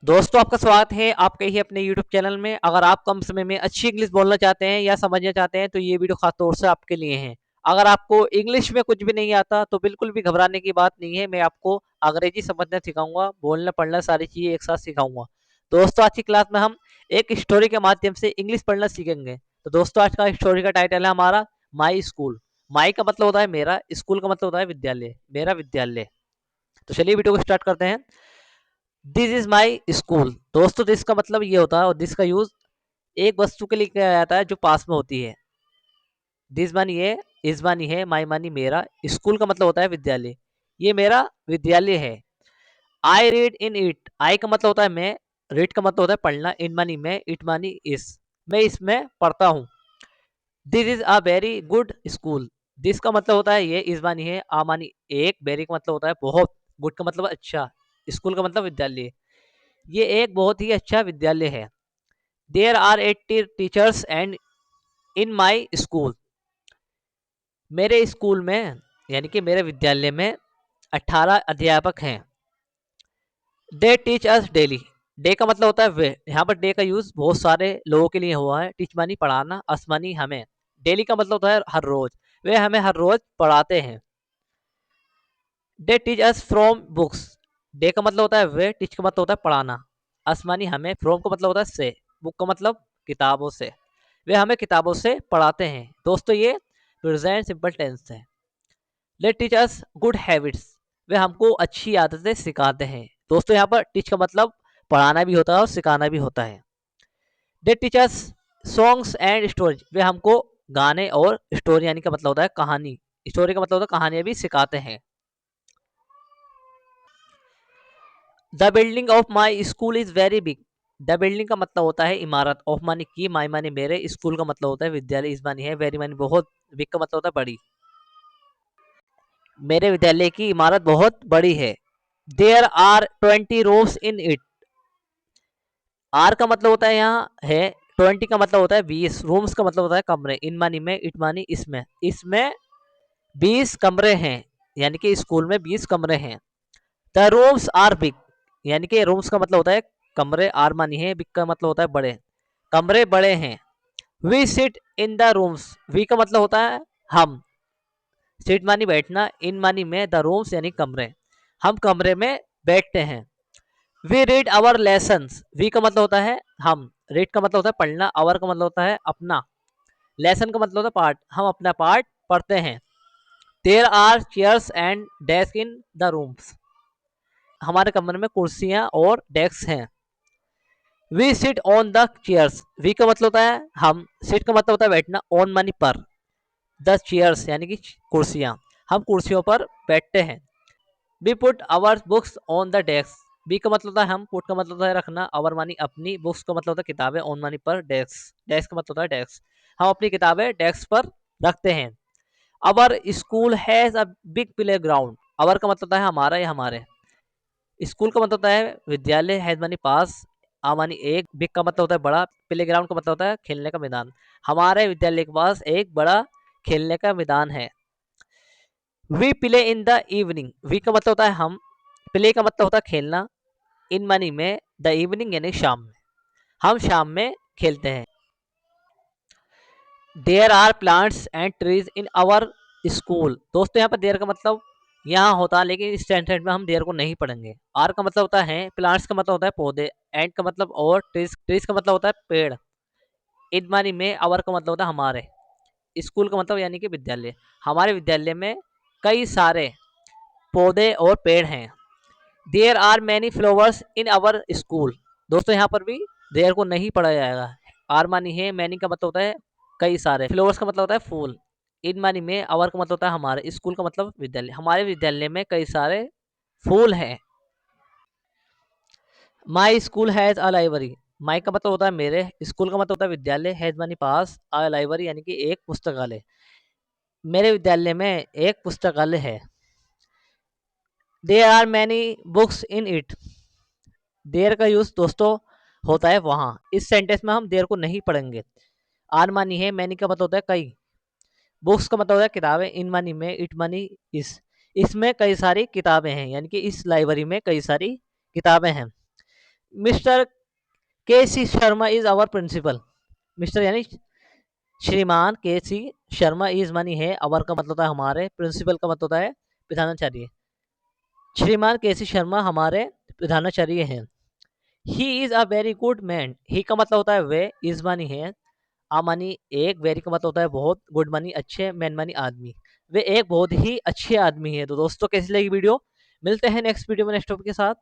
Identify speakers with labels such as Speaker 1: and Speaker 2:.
Speaker 1: दोस्तों, आपका स्वागत है आपके ही अपने YouTube चैनल में। अगर आप कम समय में अच्छी इंग्लिश बोलना चाहते हैं या समझना चाहते हैं तो ये वीडियो खास तौर से आपके लिए है। अगर आपको इंग्लिश में कुछ भी नहीं आता तो बिल्कुल भी घबराने की बात नहीं है। मैं आपको अंग्रेजी समझना सिखाऊंगा, बोलना पढ़ना सारी चीज़ें एक साथ सिखाऊंगा। दोस्तों, आज की क्लास में हम एक स्टोरी के माध्यम से इंग्लिश पढ़ना सीखेंगे। तो दोस्तों, आज का स्टोरी का टाइटल है हमारा माई स्कूल। माई का मतलब होता है मेरा, स्कूल का मतलब होता है विद्यालय, मेरा विद्यालय। तो चलिए वीडियो को स्टार्ट करते हैं। This is my school. दोस्तों, दिस का मतलब ये होता है और दिस का यूज एक वस्तु के लिए किया जाता है जो पास में होती है। दिस मानी ये, इस मानी है, माई मानी मेरा, स्कूल का मतलब होता है विद्यालय। ये मेरा विद्यालय है। I read in it. आई का मतलब होता है मैं, रीड का मतलब होता है पढ़ना, इन मानी मैं, इट मानी इस, मैं इसमें पढ़ता हूँ। This is a very good school. This का मतलब होता है ये, इस मानी है, आ मानी एक, वेरी का मतलब होता है बहुत, गुड का मतलब अच्छा, स्कूल का मतलब विद्यालय। ये एक बहुत ही अच्छा विद्यालय है। There are 80 teachers and in my school. मेरे स्कूल में यानी कि मेरे विद्यालय में 18 अध्यापक हैं। They teach us daily. Day का मतलब होता है वे, यहाँ पर डे का यूज बहुत सारे लोगों के लिए हुआ है। टीच मानी पढ़ाना, अस मानी हमें, डेली का मतलब होता है हर रोज। वे हमें हर रोज पढ़ाते हैं। They teach us from books. Day का मतलब होता है वे, टीच का मतलब होता है पढ़ाना, अस मानी हमें, फ्रॉम का मतलब होता है से, बुक का मतलब किताबों से। वे हमें किताबों से पढ़ाते हैं। दोस्तों, ये प्रेजेंट सिंपल टेंस है। They teach us good habits. वे हमको अच्छी आदतें सिखाते हैं। दोस्तों, यहाँ पर टीच का मतलब पढ़ाना भी होता है और सिखाना भी होता है। They teach us songs and stories. वे हमको गाने और स्टोरी यानी का मतलब होता है कहानी, स्टोरी का मतलब होता है कहानियां भी सिखाते हैं। The building of my school is very big. The building का मतलब होता है इमारत, ऑफ मानी की, माई मानी मेरे, स्कूल का मतलब होता है विद्यालय, इस मानी है, वेरी मानी बहुत, बिग का मतलब होता है बड़ी। मेरे विद्यालय की इमारत बहुत बड़ी है। There are 20 rooms in it. Are का मतलब होता है यहाँ है, 20 का मतलब होता है 20, रूम्स का मतलब होता है कमरे, इन मानी में, इट मानी इसमें, इसमें 20 कमरे हैं, यानी कि स्कूल में 20 कमरे हैं। The rooms are big. यानी कि रूम्स का मतलब होता है कमरे, आर मानी है, बिग का मतलब होता है बड़े, कमरे बड़े हैं। We sit in the rooms. We का मतलब होता है हम, सिट मानी बैठना, इन मानी में, द रूम्स यानी कमरे, हम कमरे में बैठते हैं। We read our lessons. We का मतलब होता है हम, रीड का मतलब होता है पढ़ना, आवर का मतलब होता है अपना, लेसन का मतलब होता है पार्ट, हम अपना पार्ट पढ़ते हैं। There are chairs and desk in the rooms. हमारे कमरे में कुर्सियां और डेस्क हैं। We sit on the chairs. We का मतलब होता है हम, सिट का मतलब होता है बैठना, ऑन मानी पर, द चेयर्स यानी कि कुर्सियां, हम कुर्सियों पर बैठते हैं। We put our books on the desk. We का मतलब होता है हम, पुट का मतलब होता है रखना, आवर मानी अपनी, बुक्स का मतलब होता है किताबें, ऑन मानी पर, डेस्क, डेस्क का मतलब होता है डेस्क, हम अपनी किताबें डेस्क पर रखते हैं। Our school has a big playground. Our का मतलब होता है हमारा या हमारे, स्कूल का मतलब होता है विद्यालय, हैज मानी पास, आ मानी एक, बिग का मतलब होता है बड़ा, प्ले ग्राउंड का मतलब होता है खेलने का मैदान। हमारे विद्यालय के पास एक बड़ा खेलने का मैदान है। We play in the evening. We का मतलब होता है हम, प्ले का मतलब होता है खेलना, इन मनी में, द इवनिंग यानी शाम में, हम शाम में खेलते हैं। There are plants and trees in our school. दोस्तों, यहाँ पर देयर का मतलब यहाँ होता है, लेकिन इस सेंटेंस में हम देयर को नहीं पढ़ेंगे। आर का मतलब होता है प्लांट्स का मतलब होता है पौधे, एंड का मतलब और, ट्रीज, ट्रीज का मतलब होता है पेड़, इन मानी में, आवर का मतलब होता है हमारे, स्कूल का मतलब यानी कि विद्यालय, हमारे विद्यालय में कई सारे पौधे और पेड़ हैं। There are many flowers in our school. दोस्तों, यहाँ पर भी देयर को नहीं पढ़ा जाएगा। आर मानी है, मैनी का मतलब होता है कई सारे, फ्लावर्स का मतलब होता है फूल, इन मानी में, आवर का मतलब होता है हमारे, स्कूल का मतलब विद्यालय, हमारे विद्यालय में कई सारे फूल हैं। My school has a library. My का मतलब होता है मेरे, स्कूल का मतलब होता है विद्यालय, हैज मानी पास, अ लाइब्रेरी यानी कि एक पुस्तकालय, मेरे विद्यालय में एक पुस्तकालय है। There are many books in it. There का यूज दोस्तों होता है वहां, इस सेंटेंस में हम देयर को नहीं पढ़ेंगे। आर मानी है, मैनी का मतलब होता है कई, बुक्स का मतलब होता है किताबें, इन मानी में, इट मानी इस, इसमें कई सारी किताबें हैं, यानी कि इस लाइब्रेरी में कई सारी किताबें हैं। Mister K C Sharma is our principal. Mister यानी श्रीमान के सी शर्मा इज मानी है, आवर का मतलब होता है हमारे, प्रिंसिपल का मतलब होता है प्रधानाचार्य। श्रीमान के सी शर्मा हमारे प्रधानाचार्य हैं। He is a very good man. He का मतलब होता है वे, इज मानी है, आ मानी एक, वेरी का मतलब होता है बहुत, गुड मानी अच्छे, मैन मानी आदमी। वे एक बहुत ही अच्छे आदमी है। तो दोस्तों कैसी लगी वीडियो, मिलते हैं नेक्स्ट वीडियो में नेक्स्ट टॉपिक के साथ।